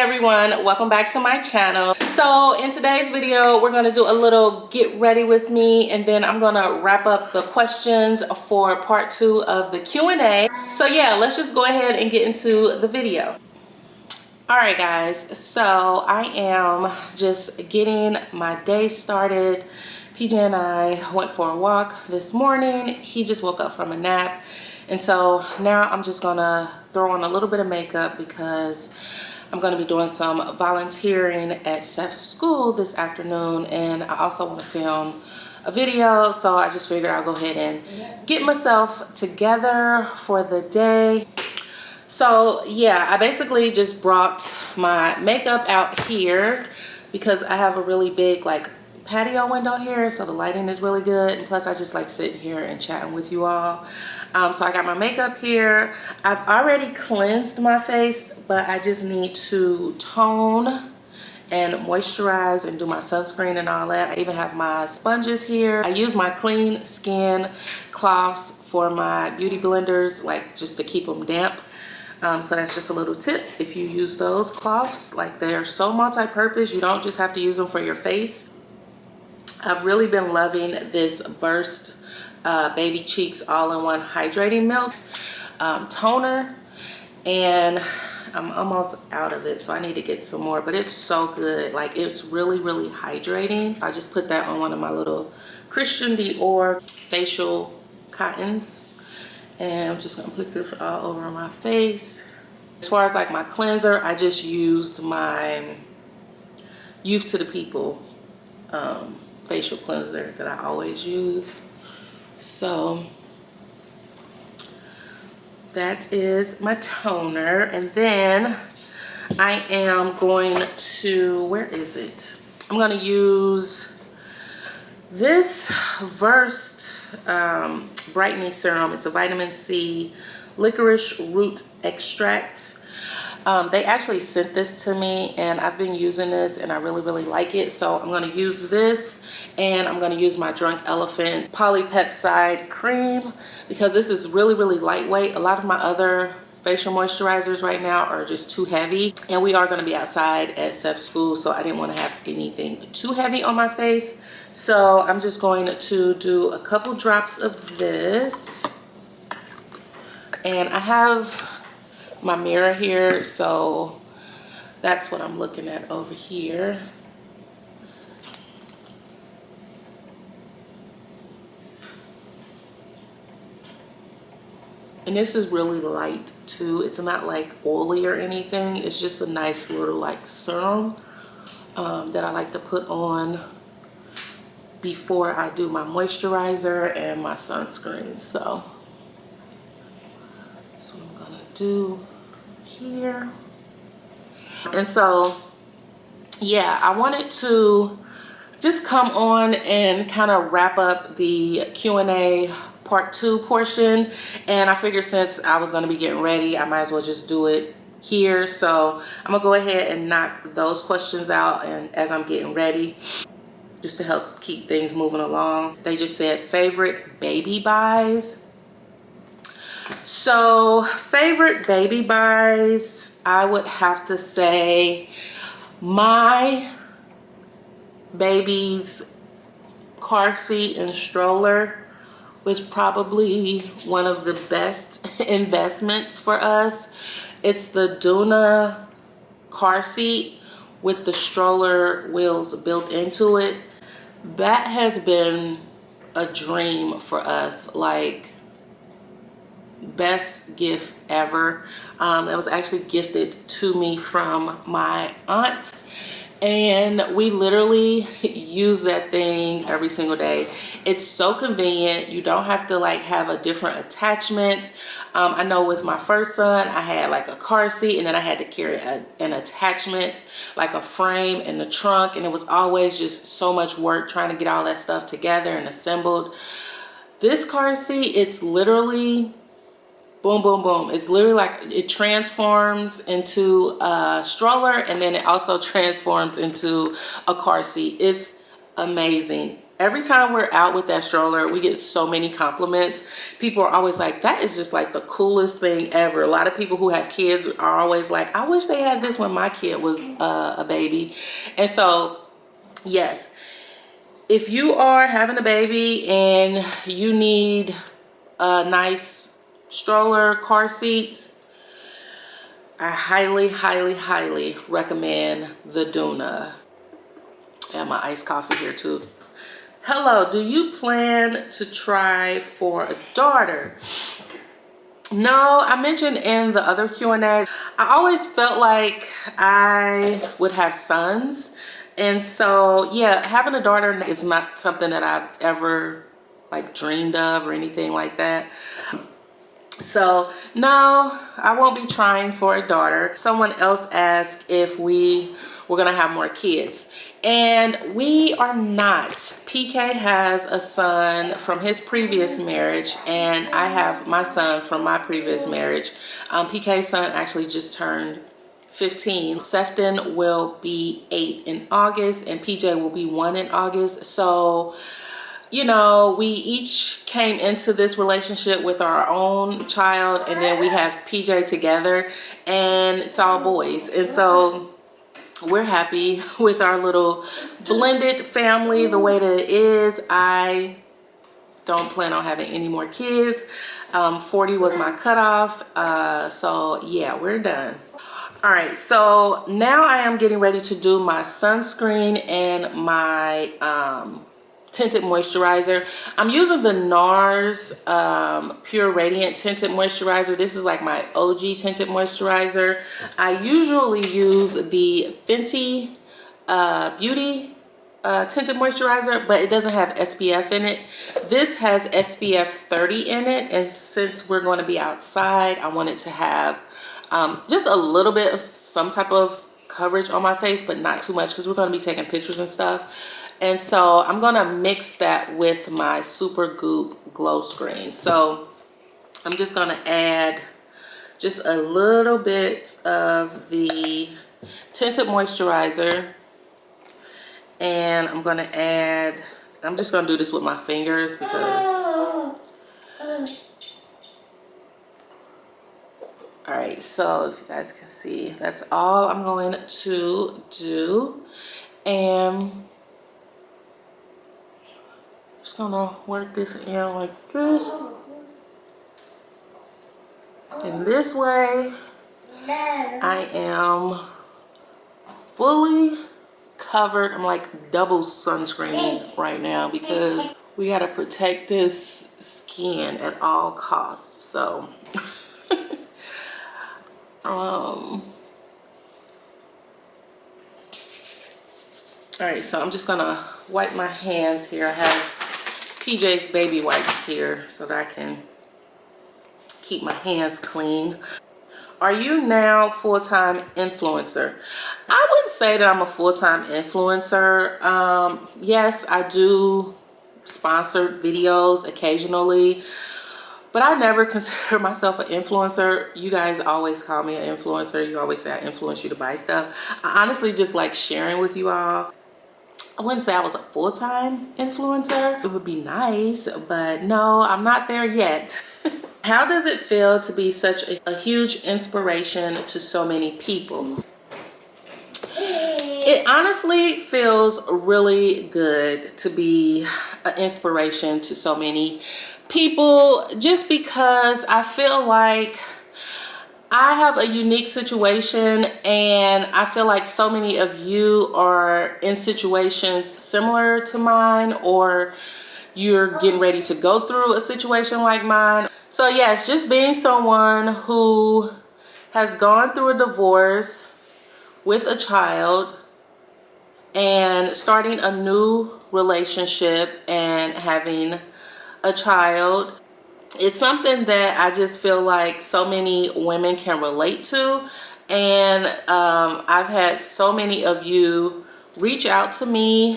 everyone, welcome back to my channel. So in today's video we're going to do a little get ready with me, and then I'm going to wrap up the questions for part 2 of the Q&A. So yeah, let's just go ahead and get into the video. Alright guys, so I am just getting my day started. PJ and I went for a walk this morning. He just woke up from a nap, and so now I'm just gonna throw on a little bit of makeup because I'm gonna be doing some volunteering at Seth's school this afternoon, and I also want to film a video, so I just figured I'll go ahead and get myself together for the day. So yeah, I basically just brought my makeup out here because I have a really big like patio window here, so the lighting is really good, and plus I just like sitting here and chatting with you all. So I got my makeup here. I've already cleansed my face, but I just need to tone and moisturize and do my sunscreen and all that. I even have my sponges here. I use my clean skin cloths for my beauty blenders, like just to keep them damp. So that's just a little tip. If you use those cloths, like they're so multi-purpose, you don't just have to use them for your face. I've really been loving this Burst Baby Cheeks All-in-One Hydrating Milk toner, and I'm almost out of it, so I need to get some more, but it's so good. Like, it's really hydrating. I just put that on one of my little Christian Dior facial cottons, and I'm just gonna put this all over my face. As far as like my cleanser, I just used my Youth to the People facial cleanser that I always use. So that is my toner, and then I am going to, where is it? I'm going to use this Versed brightening serum. It's a vitamin C licorice root extract. They actually sent this to me, and I've been using this and I really like it. So I'm going to use this, and I'm going to use my Drunk Elephant polypeptide cream because this is really lightweight. A lot of my other facial moisturizers right now are just too heavy, and we are going to be outside at Seth's school, so I didn't want to have anything too heavy on my face. So I'm just going to do a couple drops of this, and I have my mirror here, so that's what I'm looking at over here. And this is really light too. It's not like oily or anything. It's just a nice little like serum that I like to put on before I do my moisturizer and my sunscreen. So that's what I'm gonna do here. And so yeah, I wanted to just come on and kind of wrap up the Q&A part 2 portion, and I figured since I was going to be getting ready, I might as well just do it here. So I'm gonna go ahead and knock those questions out, and as I'm getting ready, just to help keep things moving along. They just said favorite baby buys. So favorite baby buys, I would have to say my baby's car seat and stroller was probably one of the best investments for us. It's the Duna car seat with the stroller wheels built into it. That has been a dream for us, like best gift ever. That was actually gifted to me from my aunt, and we literally use that thing every single day. It's so convenient. You don't have to like have a different attachment. I know with my first son, I had like a car seat, and then I had to carry an attachment, like a frame in the trunk, and it was always just so much work trying to get all that stuff together and assembled. This car seat, it's literally boom. It's literally like it transforms into a stroller, and then it also transforms into a car seat. It's amazing. every time we're out with that stroller, we get so many compliments. People are always like, that is just like the coolest thing ever. A lot of people who have kids are always like, I wish they had this when my kid was a baby. And so, yes, if you are having a baby and you need a nice stroller, car seat, I highly, highly, highly recommend the Doona. I have my iced coffee here too. Hello, do you plan to try for a daughter? No, I mentioned in the other Q&A, I always felt like I would have sons. And so, yeah, having a daughter is not something that I've ever like dreamed of or anything like that. So, no, I won't be trying for a daughter. Someone else asked if we were gonna have more kids. And we are not. PK has a son from his previous marriage, and I have my son from my previous marriage. PK's son actually just turned 15. Sefton will be 8 in August, and PJ will be 1 in August. So, you know, we each came into this relationship with our own child, and then we have PJ together, and it's all boys. And so we're happy with our little blended family the way that it is. I don't plan on having any more kids. 40 was my cutoff. So yeah, we're done. All right, so now I am getting ready to do my sunscreen and my tinted moisturizer. I'm using the NARS Pure Radiant Tinted Moisturizer. This is like my OG tinted moisturizer. I usually use the Fenty Beauty tinted moisturizer, but it doesn't have SPF in it. This has SPF 30 in it, and since we're going to be outside, I wanted to have just a little bit of some type of coverage on my face, but not too much because we're going to be taking pictures and stuff. And so I'm gonna mix that with my Super Goop Glow Screen. So I'm just gonna add just a little bit of the tinted moisturizer, and I'm just gonna do this with my fingers because, all right, so if you guys can see, that's all I'm going to do. And just gonna work this in like this. And this way, I am fully covered. I'm like double sunscreening right now because we gotta protect this skin at all costs. So, all right, so I'm just gonna wipe my hands here. I have PJ's baby wipes here so that I can keep my hands clean. Are you now full-time influencer? I wouldn't say that I'm a full-time influencer. Yes, I do sponsored videos occasionally, but I never consider myself an influencer. You guys always call me an influencer. You always say I influence you to buy stuff. I honestly just like sharing with you all. I wouldn't say I was a full-time influencer. It would be nice, but no, I'm not there yet. How does it feel to be such a huge inspiration to so many people? It honestly feels really good to be an inspiration to so many people, just because I feel like I have a unique situation, and I feel like so many of you are in situations similar to mine, or you're getting ready to go through a situation like mine. So yes, just being someone who has gone through a divorce with a child and starting a new relationship and having a child, it's something that I just feel like so many women can relate to. And I've had so many of you reach out to me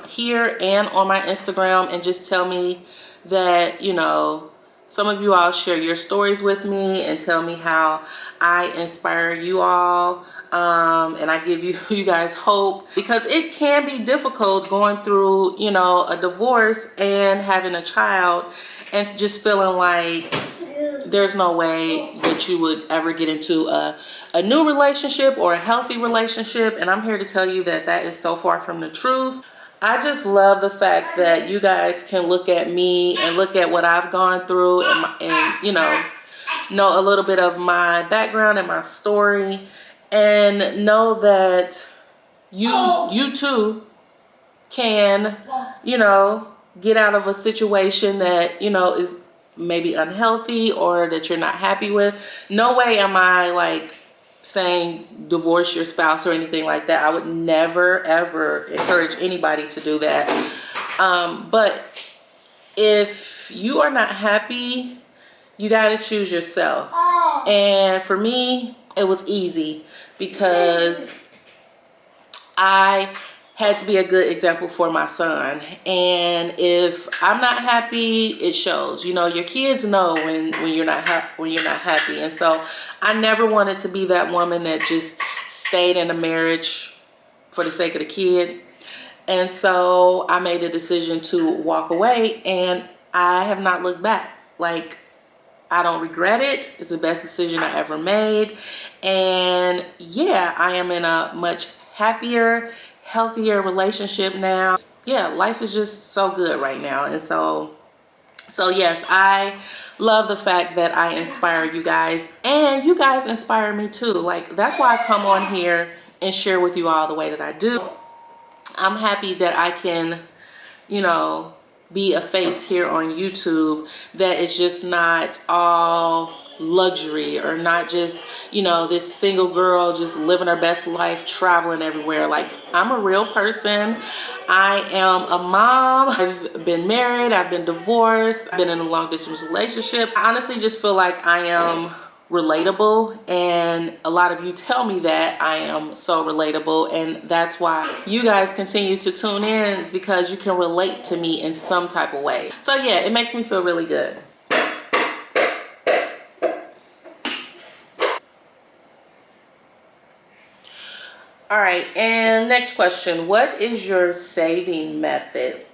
here and on my Instagram and just tell me that, you know, some of you all share your stories with me and tell me how I inspire you all. and I give you guys hope, because it can be difficult going through, you know, a divorce and having a child and just feeling like there's no way that you would ever get into a new relationship or a healthy relationship. And I'm here to tell you that that is so far from the truth. I just love the fact that you guys can look at me and look at what I've gone through and you know a little bit of my background and my story, and know that you too can, you know, get out of a situation that, you know, is maybe unhealthy or that you're not happy with. No way am I like saying divorce your spouse or anything like that. I would never ever encourage anybody to do that. But if you are not happy, you got to choose yourself. And for me, it was easy because I had to be a good example for my son. And if I'm not happy, it shows. You know, your kids know when you're not happy. And so I never wanted to be that woman that just stayed in a marriage for the sake of the kid. And so I made a decision to walk away, and I have not looked back. Like, I don't regret it. It's the best decision I ever made. And yeah, I am in a much happier, healthier relationship now. Yeah, life is just so good right now. And so yes, I love the fact that I inspire you guys, and you guys inspire me too. Like, that's why I come on here and share with you all the way that I do. I'm happy that I can, you know, be a face here on YouTube that is just not all luxury, or not just, you know, this single girl just living her best life traveling everywhere. Like, I'm a real person. I am a mom. I've been married, I've been divorced, I've been in a long distance relationship. I honestly just feel like I am relatable, and a lot of you tell me that I am so relatable, and that's why you guys continue to tune in, is because you can relate to me in some type of way. So yeah, it makes me feel really good. All right, and next question, what is your saving method?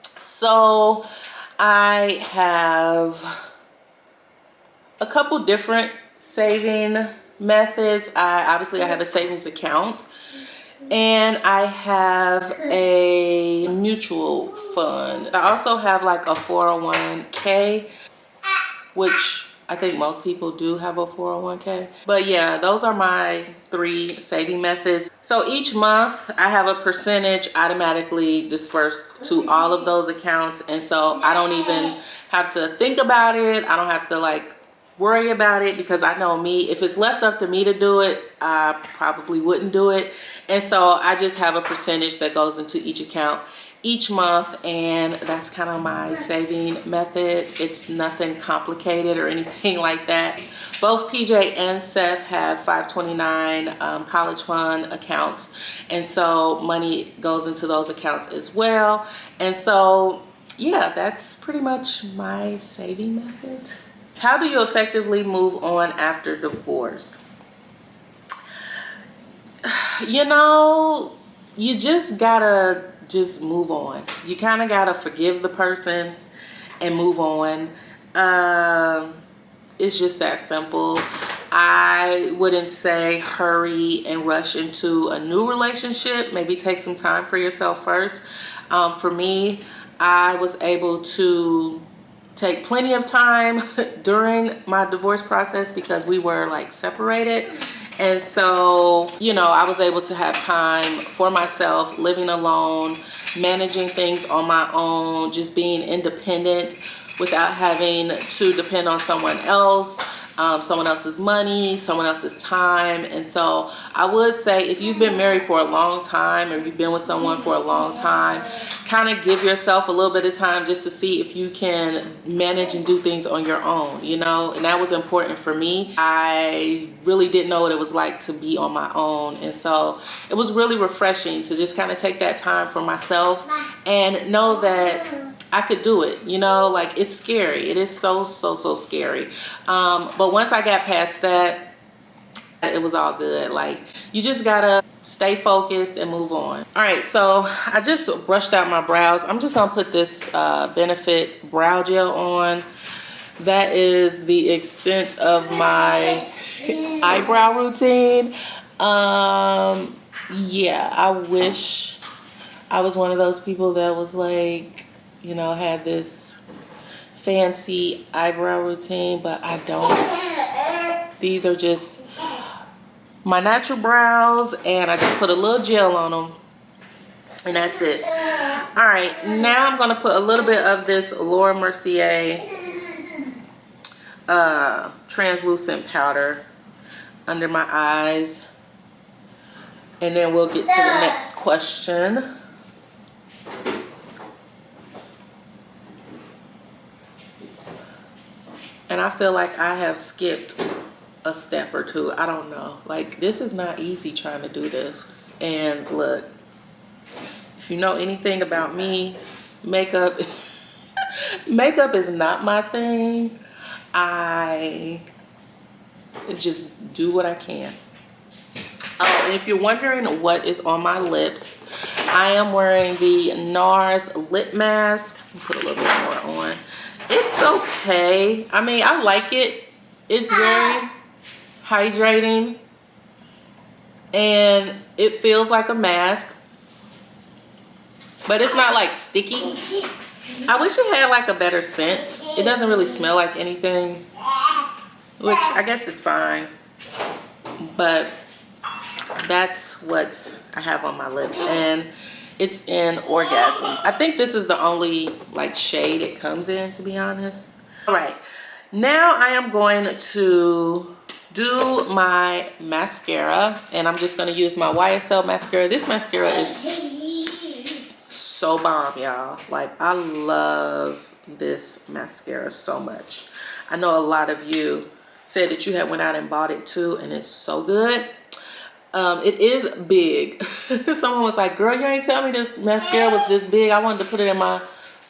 So I have a couple different saving methods. Obviously I have a savings account, and I have a mutual fund. I also have like a 401k, which I think most people do have a 401k. But yeah, those are my 3 saving methods. So each month I have a percentage automatically dispersed to all of those accounts, and so I don't even have to think about it. I don't have to like worry about it, because I know me, if it's left up to me to do it, I probably wouldn't do it. And so I just have a percentage that goes into each account each month, and that's kind of my saving method. It's nothing complicated or anything like that. Both PJ and Seth have 529 college fund accounts, and so money goes into those accounts as well. And so yeah, that's pretty much my saving method. How do you effectively move on after divorce? You know, you just gotta just move on. You kind of gotta forgive the person and move on. It's just that simple. I wouldn't say hurry and rush into a new relationship. Maybe take some time for yourself first. For me, I was able to take plenty of time during my divorce process because we were like separated. And so, you know, I was able to have time for myself, living alone, managing things on my own, just being independent without having to depend on someone else, someone else's money, someone else's time. And so I would say, if you've been married for a long time, or you've been with someone for a long time, kind of give yourself a little bit of time just to see if you can manage and do things on your own, you know. And that was important for me. I really didn't know what it was like to be on my own, and so it was really refreshing to just kind of take that time for myself and know that I could do it, you know. Like, it's scary. It is so scary. But once I got past that, It was all good. Like, you just gotta stay focused and move on. All right, so I just brushed out my brows. I'm just gonna put this Benefit brow gel on. That is the extent of my eyebrow routine. Yeah, I wish I was one of those people that was like, you know, had this fancy eyebrow routine, but I don't. These are just my natural brows, and I just put a little gel on them, and that's it. All right, now I'm gonna put a little bit of this Laura Mercier translucent powder under my eyes, and then we'll get to the next question. And I feel like I have skipped a step or two. I don't know. Like, this is not easy trying to do this. And look, if you know anything about me, makeup makeup is not my thing. I just do what I can. Oh, and if you're wondering what is on my lips, I am wearing the NARS lip mask. I'll put a little bit more on. It's okay. I mean, I like it. It's very hydrating, and it feels like a mask, but it's not like sticky. I wish it had like a better scent. It doesn't really smell like anything, which I guess is fine, but that's what I have on my lips, and it's in Orgasm. I think this is the only like shade it comes in, to be honest. All right, now I am going to do my mascara, and I'm just going to use my YSL mascara. This mascara is so bomb, y'all. Like, I love this mascara so much. I know a lot of you said that you had went out and bought it too, and it's so good. It is big. Someone was like, girl, you ain't tell me this mascara was this big. I wanted to put it in my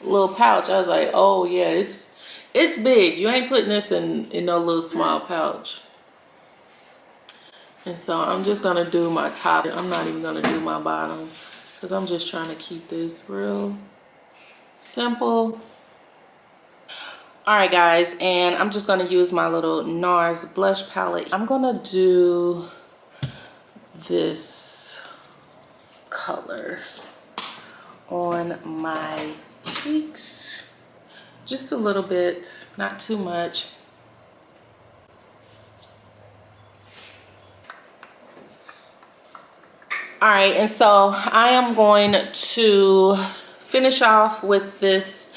little pouch. I was like, oh yeah, it's big. You ain't putting this in no little small pouch. And so I'm just gonna do my top. I'm not even gonna do my bottom, because I'm just trying to keep this real simple. All right, guys, and I'm just gonna use my little NARS blush palette. I'm gonna do this color on my cheeks, just a little bit, not too much. All right, and so I am going to finish off with this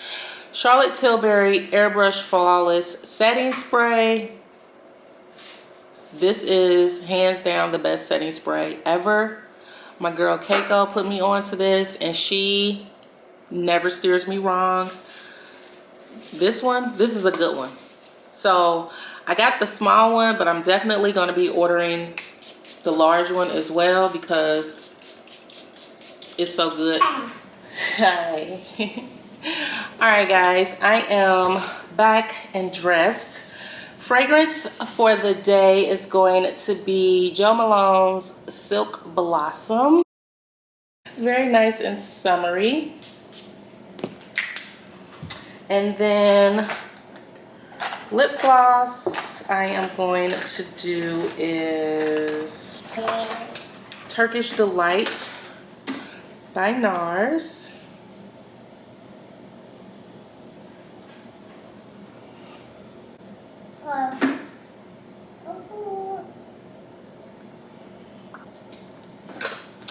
Charlotte Tilbury Airbrush Flawless Setting Spray. This is hands down the best setting spray ever. My girl Keiko put me on to this, and she never steers me wrong. This is a good one. So I got the small one, but I'm definitely going to be ordering the large one as well, because it's so good. Hi. All right, guys, I am back and dressed. Fragrance for the day is going to be Jo Malone's Silk Blossom. Very nice and summery. And then lip gloss I am going to do is Turkish Delight by NARS.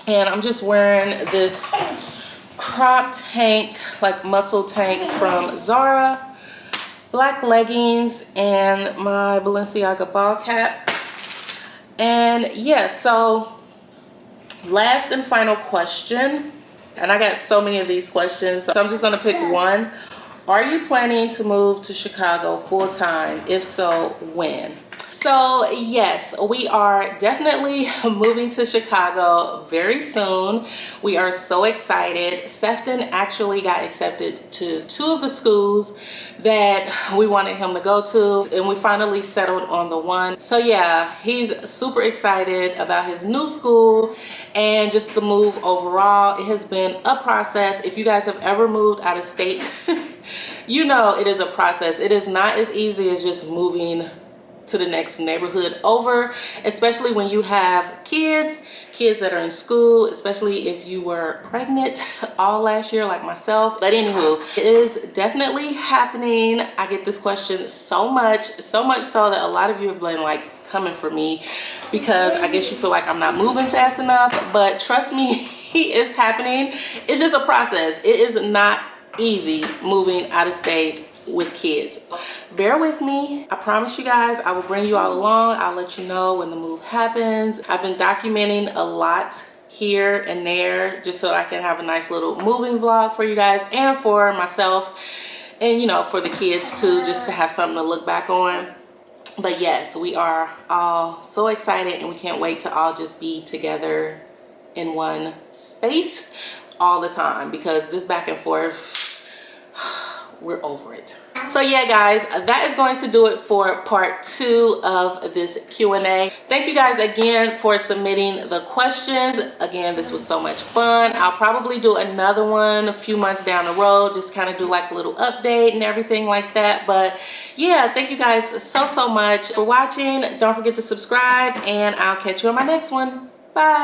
And I'm just wearing this crop tank, like muscle tank from Zara, black leggings, and my Balenciaga ball cap. And yeah, so last and final question, and I got so many of these questions, so I'm just gonna pick one. Are you planning to move to Chicago full time? If so, when? So yes, we are definitely moving to Chicago very soon. We are so excited. Sefton actually got accepted to 2 of the schools that we wanted him to go to, and we finally settled on the one. So yeah, he's super excited about his new school and just the move overall. It has been a process. If you guys have ever moved out of state, you know it is a process. It is not as easy as just moving to the next neighborhood over, especially when you have kids that are in school, especially if you were pregnant all last year like myself. But anywho, it is definitely happening. I get this question so much so that a lot of you have been like coming for me because I guess you feel like I'm not moving fast enough. But trust me, it's happening. It's just a process. It is not easy moving out of state with kids. Bear with me. I promise you guys I will bring you all along. I'll let you know when the move happens. I've been documenting a lot here and there just so I can have a nice little moving vlog for you guys and for myself, and you know, for the kids too, just to have something to look back on. But yes, we are all so excited and we can't wait to all just be together in one space all the time, because this back and forth, we're over it. So yeah guys, that is going to do it for part 2 of this Q&A. Thank you guys again for submitting the questions. Again, this was so much fun. I'll probably do another one a few months down the road, just kind of do like a little update and everything like that. But yeah, thank you guys so much for watching. Don't forget to subscribe, and I'll catch you on my next one. Bye.